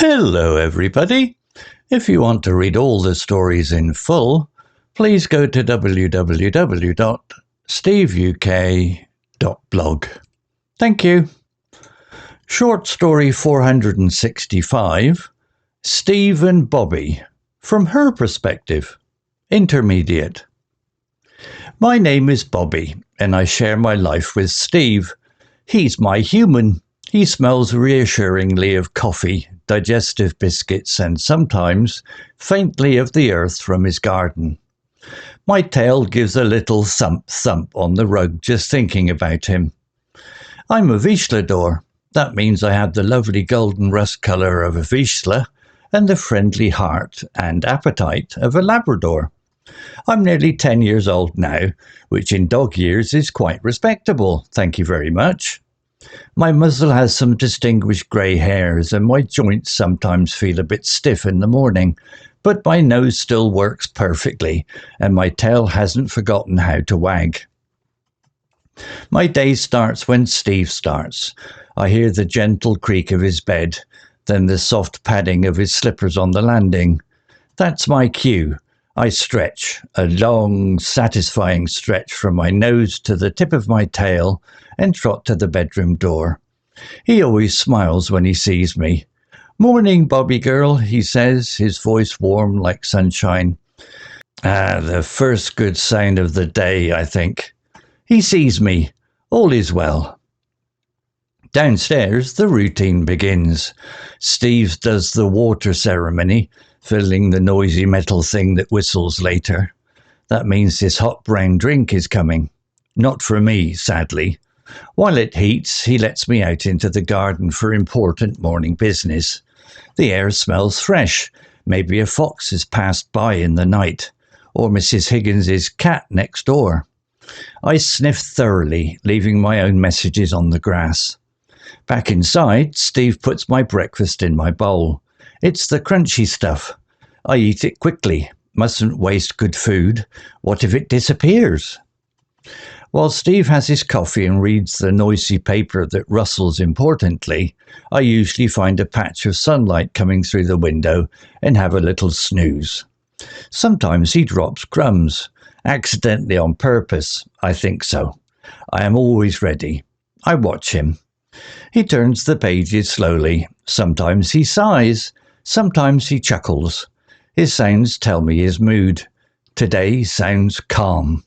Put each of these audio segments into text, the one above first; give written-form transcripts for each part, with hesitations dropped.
Hello everybody. If you want to read all the stories in full, please go to www.steveuk.blog. Thank you. Short story 465, Steve and Bobby, from her perspective, intermediate. My name is Bobby, and I share my life with Steve. He's my human. He smells reassuringly of coffee, digestive biscuits, and sometimes faintly of the earth from his garden. My tail gives a little thump on the rug just thinking about him. I'm a Vizslador. That means I have the lovely golden rust colour of a Vizsla and the friendly heart and appetite of a Labrador. I'm nearly 10 years old now, which in dog years is quite respectable, thank you very much. My muzzle has some distinguished grey hairs and my joints sometimes feel a bit stiff in the morning, but my nose still works perfectly and my tail hasn't forgotten how to wag. My day starts when Steve starts. I hear the gentle creak of his bed, then the soft padding of his slippers on the landing. That's my cue. I stretch, a long, satisfying stretch from my nose to the tip of my tail, and trot to the bedroom door. He always smiles when he sees me. "Morning, Bobby girl," he says, his voice warm like sunshine. The first good sign of the day, I think. He sees me. All is well. Downstairs, the routine begins. Steve does the water ceremony, filling the noisy metal thing that whistles later. That means his hot brown drink is coming. Not for me, sadly. While it heats, he lets me out into the garden for important morning business. The air smells fresh. Maybe a fox has passed by in the night, or Mrs. Higgins's cat next door. I sniff thoroughly, leaving my own messages on the grass. Back inside, Steve puts my breakfast in my bowl. It's the crunchy stuff. I eat it quickly. Mustn't waste good food. What if it disappears? While Steve has his coffee and reads the noisy paper that rustles importantly, I usually find a patch of sunlight coming through the window and have a little snooze. Sometimes he drops crumbs. Accidentally on purpose, I think so. I am always ready. I watch him. He turns the pages slowly. Sometimes he sighs. Sometimes he chuckles. His sounds tell me his mood. Today sounds calm.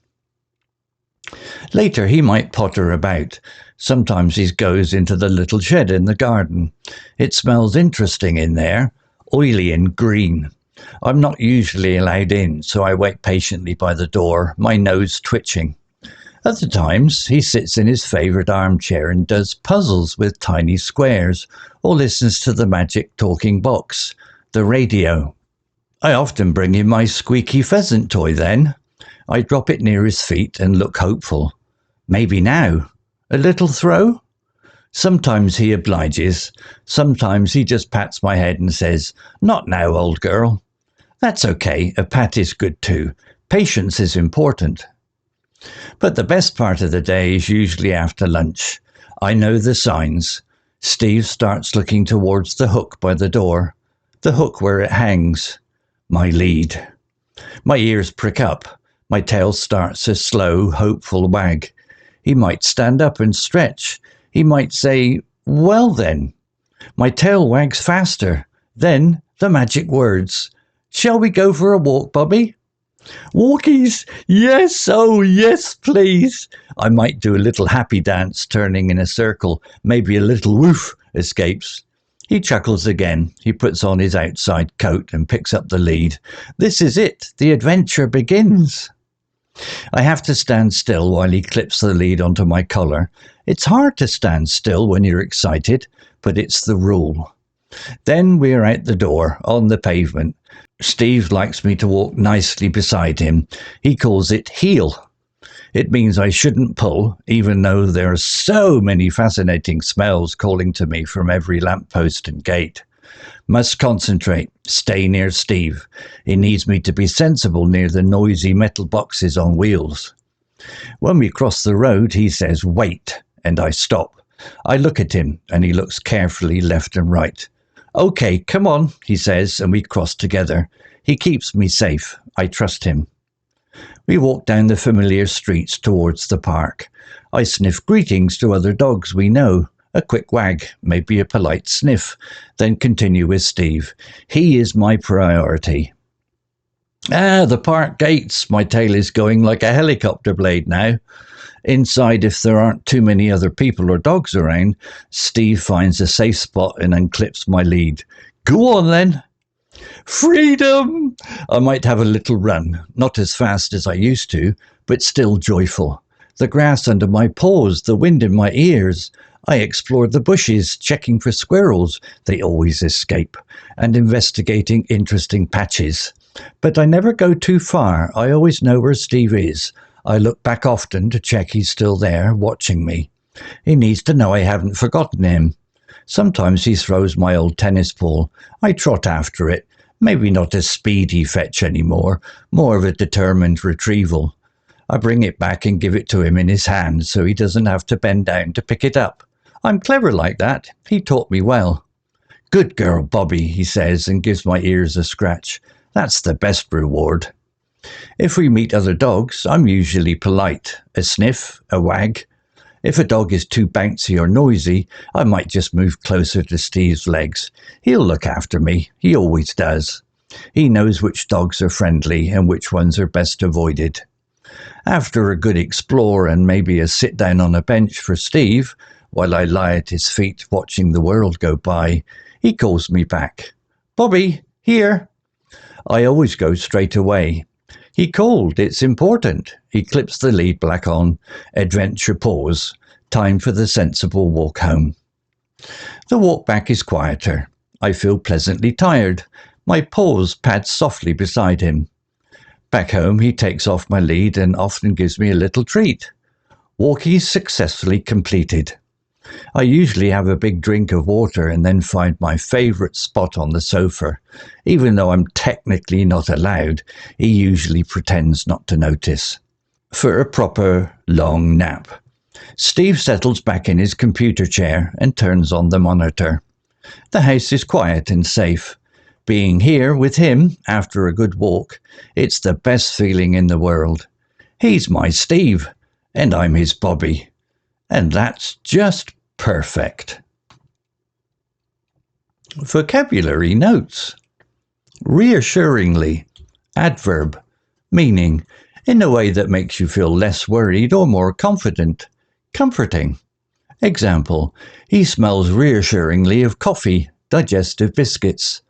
Later he might potter about. Sometimes he goes into the little shed in the garden. It smells interesting in there, oily and green. I'm not usually allowed in, so I wait patiently by the door, my nose twitching. Other times he sits in his favourite armchair and does puzzles with tiny squares, or listens to the magic talking box, the radio. I often bring him my squeaky pheasant toy then. I drop it near his feet and look hopeful. Maybe now. A little throw? Sometimes he obliges. Sometimes he just pats my head and says, "Not now, old girl." That's okay. A pat is good too. Patience is important. But the best part of the day is usually after lunch. I know the signs. Steve starts looking towards the hook by the door. The hook where it hangs. My lead. My ears prick up. My tail starts a slow, hopeful wag. He might stand up and stretch. He might say, "Well then." My tail wags faster. Then the magic words. "Shall we go for a walk, Bobby?" "Walkies? Yes, oh yes, please." I might do a little happy dance, turning in a circle. Maybe a little woof escapes. He chuckles again. He puts on his outside coat and picks up the lead. This is it. The adventure begins. I have to stand still while he clips the lead onto my collar. It's hard to stand still when you're excited, but it's the rule. Then we're out the door, on the pavement. Steve likes me to walk nicely beside him. He calls it heel. It means I shouldn't pull, even though there are so many fascinating smells calling to me from every lamppost and gate. Must concentrate, stay near Steve. He needs me to be sensible near the noisy metal boxes on wheels. When we cross the road, he says, "Wait," and I stop. I look at him, and he looks carefully left and right. Okay, come on, he says, and we cross together. He keeps me safe. I trust him. We walk down the familiar streets towards the park. I sniff greetings to other dogs we know. A quick wag, maybe a polite sniff, then continue with Steve. He is my priority. Ah, the park gates. My tail is going like a helicopter blade now. Inside, if there aren't too many other people or dogs around, Steve finds a safe spot and unclips my lead. Go on then. Freedom! I might have a little run, not as fast as I used to, but still joyful. The grass under my paws, the wind in my ears. I explored the bushes, checking for squirrels, they always escape, and investigating interesting patches. But I never go too far, I always know where Steve is. I look back often to check he's still there, watching me. He needs to know I haven't forgotten him. Sometimes he throws my old tennis ball. I trot after it. Maybe not a speedy fetch anymore, more of a determined retrieval. I bring it back and give it to him in his hand so he doesn't have to bend down to pick it up. I'm clever like that. He taught me well. Good girl, Bobby, he says and gives my ears a scratch. That's the best reward. If we meet other dogs, I'm usually polite. A sniff, a wag. If a dog is too bouncy or noisy, I might just move closer to Steve's legs. He'll look after me. He always does. He knows which dogs are friendly and which ones are best avoided. After a good explore and maybe a sit down on a bench for Steve, while I lie at his feet watching the world go by, he calls me back. Bobby, here. I always go straight away. He called, it's important. He clips the lead back on. Adventure pause. Time for the sensible walk home. The walk back is quieter. I feel pleasantly tired. My paws pad softly beside him. Back home, he takes off my lead and often gives me a little treat. Walkie successfully completed. I usually have a big drink of water and then find my favourite spot on the sofa. Even though I'm technically not allowed, he usually pretends not to notice. For a proper long nap. Steve settles back in his computer chair and turns on the monitor. The house is quiet and safe. Being here with him after a good walk, it's the best feeling in the world. He's my Steve, and I'm his Bobby. And that's just perfect. Vocabulary notes. Reassuringly. Adverb. Meaning, in a way that makes you feel less worried or more confident. Comforting. Example, he smells reassuringly of coffee, digestive biscuits.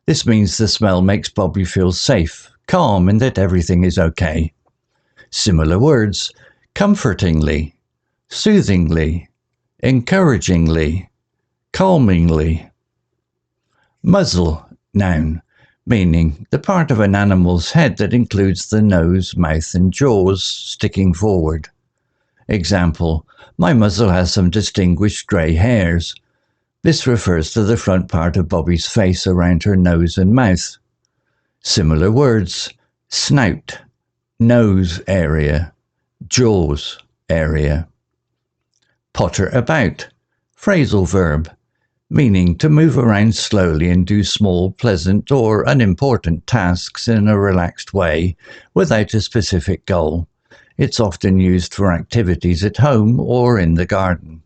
This means the smell makes Bobby feel safe, calm, and that everything is okay. Similar words. Comfortingly. Soothingly. Encouragingly. Calmingly. Muzzle, noun, meaning the part of an animal's head that includes the nose, mouth and jaws sticking forward. Example, my muzzle has some distinguished grey hairs. This refers to the front part of Bobby's face around her nose and mouth. Similar words, snout, nose area, jaws area. Potter about, phrasal verb, meaning to move around slowly and do small, pleasant or unimportant tasks in a relaxed way without a specific goal. It's often used for activities at home or in the garden.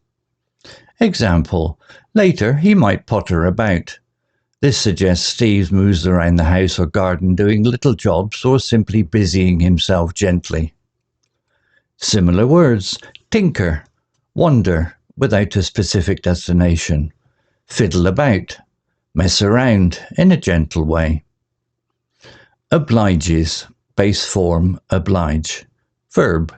Example, later he might potter about. This suggests Steve moves around the house or garden doing little jobs or simply busying himself gently. Similar words, tinker, wander without a specific destination. Fiddle about, mess around in a gentle way. Obliges, base form oblige. Verb,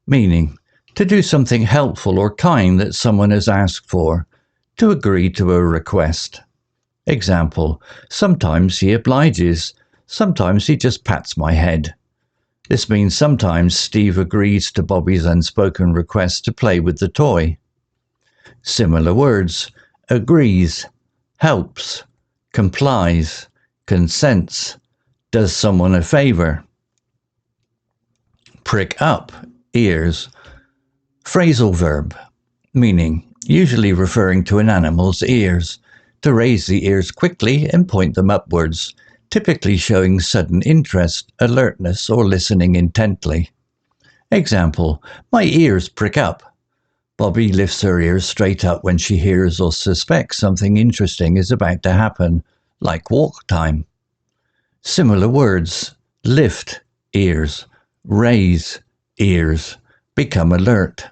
meaning to do something helpful or kind that someone has asked for, to agree to a request. Example, sometimes he obliges, sometimes he just pats my head. This means sometimes Steve agrees to Bobby's unspoken request to play with the toy. Similar words, agrees, helps, complies, consents, does someone a favor. Prick up, ears. Phrasal verb, meaning usually referring to an animal's ears, To raise the ears quickly and point them upwards, typically showing sudden interest, alertness, or listening intently. Example, my ears prick up. Bobby lifts her ears straight up when she hears or suspects something interesting is about to happen, like walk time. Similar words: lift, ears; raise, ears; become alert.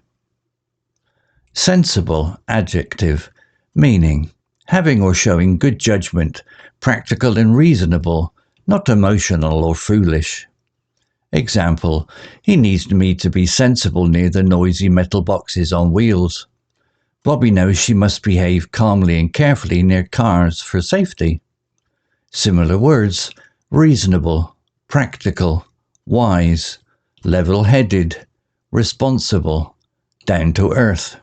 Sensible, adjective, meaning having or showing good judgment, practical and reasonable, not emotional or foolish. Example, he needs me to be sensible near the noisy metal boxes on wheels. Bobby knows she must behave calmly and carefully near cars for safety. Similar words: reasonable, practical, wise, level-headed, responsible, down to earth.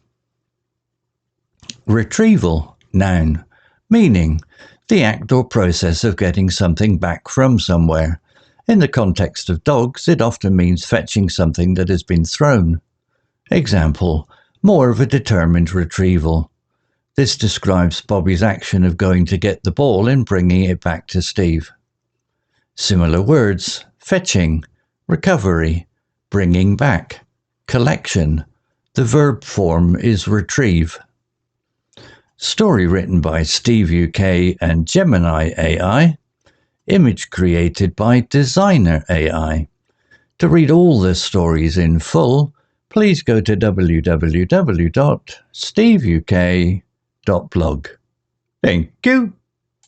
Retrieval, noun, meaning the act or process of getting something back from somewhere. In the context of dogs, it often means fetching something that has been thrown. Example, more of a determined retrieval. This describes Bobby's action of going to get the ball and bringing it back to Steve. Similar words: fetching, recovery, bringing back, collection. The verb form is retrieve. Story written by SteveUK and Gemini AI. Image created by Designer AI. To read all the stories in full, please go to www.steveuk.blog. Thank you.